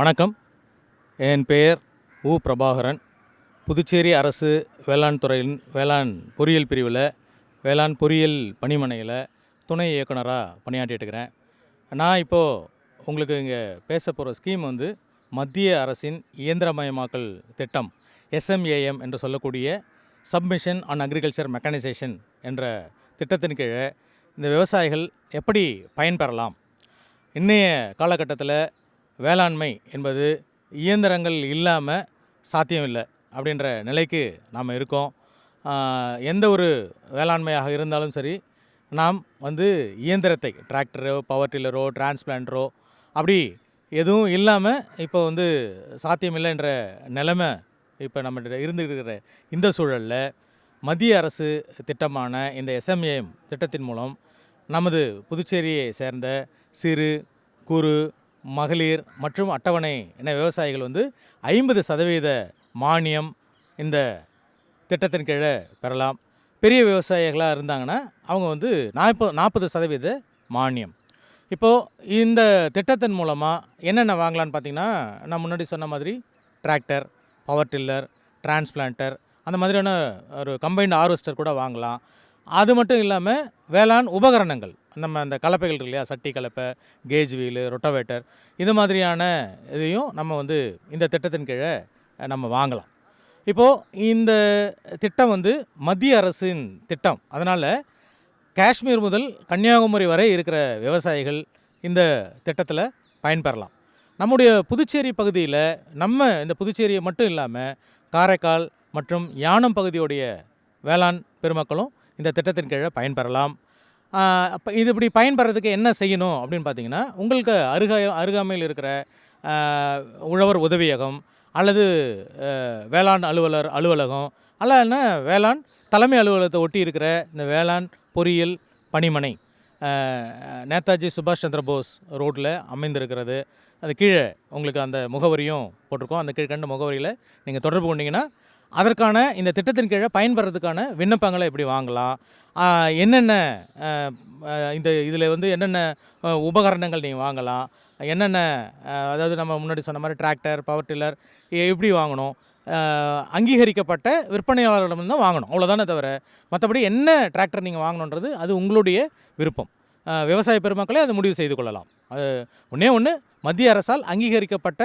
வணக்கம். என் பெயர் உ. பிரபாகரன். புதுச்சேரி அரசு வேளாண் துறையின் வேளாண் பொறியியல் பிரிவில் வேளாண் பொறியியல் பணிமனையில் துணை இயக்குனராக பணியாற்றிட்டு இருக்கிறேன். நான் இப்போது உங்களுக்கு இங்கே பேச போகிற ஸ்கீம் மத்திய அரசின் இயந்திரமயமாக்கல் திட்டம் SMAM என்று சொல்லக்கூடிய சப்மிஷன் ஆன் அக்ரிகல்ச்சர் மெக்கானைசேஷன் என்ற திட்டத்தின் கீழே இந்த விவசாயிகள் எப்படி பயன்பெறலாம். இன்றைய காலகட்டத்தில் வேளாண்மை என்பது இயந்திரங்கள் இல்லாமல் சாத்தியம் இல்லை அப்படின்ற நிலைக்கு நாம் இருக்கோம். எந்த ஒரு வேளாண்மையாக இருந்தாலும் சரி, நாம் இயந்திரத்தை டிராக்டரோ, பவர் டில்லரோ, டிரான்ஸ்பிளான்டரோ அப்படி எதுவும் இல்லாமல் இப்போ சாத்தியமில்லைன்ற நிலைமை இப்போ நம்மகிட்ட இருந்துகிட்டு இந்த சூழலில் மத்திய அரசு திட்டமான இந்த SMAM திட்டத்தின் மூலம் நமது புதுச்சேரியை சேர்ந்த சிறு குறு மகளிர் மற்றும் அட்டவணை என விவசாயிகள் 50% மானியம் இந்த திட்டத்தின் கீழே பெறலாம். பெரிய விவசாயிகளாக இருந்தாங்கன்னா அவங்க 40% மானியம். இப்போது இந்த திட்டத்தின் மூலமாக என்னென்ன வாங்கலான்னு பார்த்திங்கன்னா, நான் முன்னாடி சொன்ன மாதிரி டிராக்டர், பவர் டில்லர், டிரான்ஸ்பிளான்டர் அந்த மாதிரியான ஒரு கம்பைன்டு ஹார்வெஸ்டர் கூட வாங்கலாம். அது மட்டும் இல்லாமல் வேளாண் உபகரணங்கள், நம்ம அந்த கலப்பைகள் இருக்கு இல்லையா, சட்டி கலப்பை, கேஜ் வீலு, ரொட்டவேட்டர், இது மாதிரியான இதையும் நம்ம இந்த திட்டத்தின் கீழே நம்ம வாங்கலாம். இப்போது இந்த திட்டம் மத்திய அரசின் திட்டம். அதனால் காஷ்மீர் முதல் கன்னியாகுமரி வரை இருக்கிற விவசாயிகள் இந்த திட்டத்தில் பயன்பெறலாம். நம்முடைய புதுச்சேரி பகுதியில் இந்த புதுச்சேரியை மட்டும் இல்லாமல் காரைக்கால் மற்றும் யானம் பகுதியுடைய வேளாண் பெருமக்களும் இந்த திட்டத்தின் கீழே பயன்பெறலாம். அப்போ இது இப்படி பயன்பெறதுக்கு என்ன செய்யணும் அப்படின்னு பார்த்தீங்கன்னா, உங்களுக்கு அருகாமையில் இருக்கிற உழவர் உதவியகம் அல்லது வேளாண் அலுவலகம் அல்லனா வேளாண் தலைமை அலுவலகத்தை ஒட்டி இருக்கிற இந்த வேளாண் பொறியியல் பணிமனை நேதாஜி சுபாஷ் சந்திர போஸ் ரோட்டில் அமைந்திருக்கிறது. அது கீழே உங்களுக்கு அந்த முகவரியும் போட்டிருக்கோம். அந்த கீழ்கண்ட முகவரியில் நீங்கள் தொடர்பு கொண்டீங்கன்னா அதற்கான இந்த திட்டத்தின் கீழே பயன்பெறதுக்கான விண்ணப்பங்களை எப்படி வாங்கலாம், என்னென்ன இதில் என்னென்ன உபகரணங்கள் நீங்கள் வாங்கலாம், என்னென்ன அதாவது நம்ம முன்னாடி சொன்ன மாதிரி டிராக்டர், பவர் டில்லர் எப்படி வாங்கணும், அங்கீகரிக்கப்பட்ட விற்பனையாளர்களிடம் தான் வாங்கணும், அவ்வளோதானே தவிர மற்றபடி என்ன டிராக்டர் நீங்கள் வாங்கணுன்றது அது உங்களுடைய விருப்பம். விவசாய பெருமக்களே அதை முடிவு செய்து கொள்ளலாம். அது ஒன்று மத்திய அரசால் அங்கீகரிக்கப்பட்ட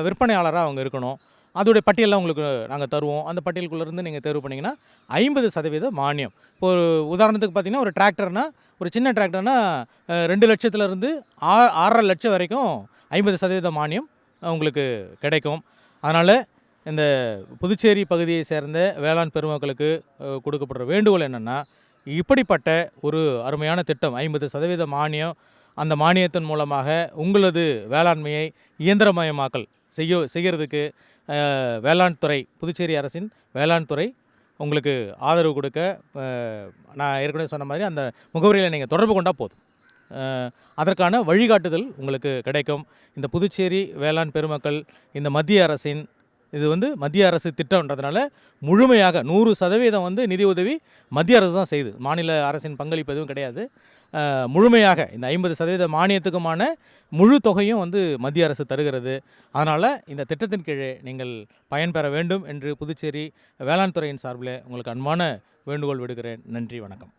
விற்பனையாளராக அவங்க இருக்கணும். அதோடைய பட்டியலாம் உங்களுக்கு நாங்கள் தருவோம். அந்த பட்டியலுக்குள்ளேருந்து நீங்கள் தேர்வு பண்ணிங்கன்னா 50% மானியம். இப்போ ஒரு உதாரணத்துக்கு பார்த்திங்கன்னா, ஒரு டிராக்டர்னால், ஒரு சின்ன டிராக்டர்னால் 2 லட்சத்துலேருந்து 6.5 லட்சம் வரைக்கும் 50% மானியம் உங்களுக்கு கிடைக்கும். அதனால் இந்த புதுச்சேரி பகுதியை சேர்ந்த வேளாண் பெருமக்களுக்கு கொடுக்கப்படுற வேண்டுகோள் என்னென்னா, இப்படிப்பட்ட ஒரு அருமையான திட்டம் 50% மானியம், அந்த மானியத்தின் மூலமாக உங்களது வேளாண்மையை இயந்திரமயமாக்கல் செய்கிறதுக்கு வேளாண் துறை, புதுச்சேரி அரசின் வேளாண் துறை உங்களுக்கு ஆதரவு கொடுக்க, நான் ஏற்கனவே சொன்ன மாதிரி அந்த முகவரியில் நீங்கள் தொடர்பு கொண்டால் போதும். அதற்கான வழிகாட்டுதல் உங்களுக்கு கிடைக்கும். இந்த புதுச்சேரி வேளாண் பெருமக்கள் இந்த மத்திய அரசின் மத்திய அரசு திட்டம்ன்றதுனால முழுமையாக 100% நிதி உதவி மத்திய அரசு தான் செய்யுது. மாநில அரசின் பங்களிப்பு எதுவும் கிடையாது. முழுமையாக இந்த 50% மானியத்துக்குமான முழு தொகையும் மத்திய அரசு தருகிறது. அதனால் இந்த திட்டத்தின் கீழே நீங்கள் பயன்பெற வேண்டும் என்று புதுச்சேரி வேளாண் துறையின் சார்பில் உங்களுக்கு அன்பான வேண்டுகோள் விடுகிறேன். நன்றி, வணக்கம்.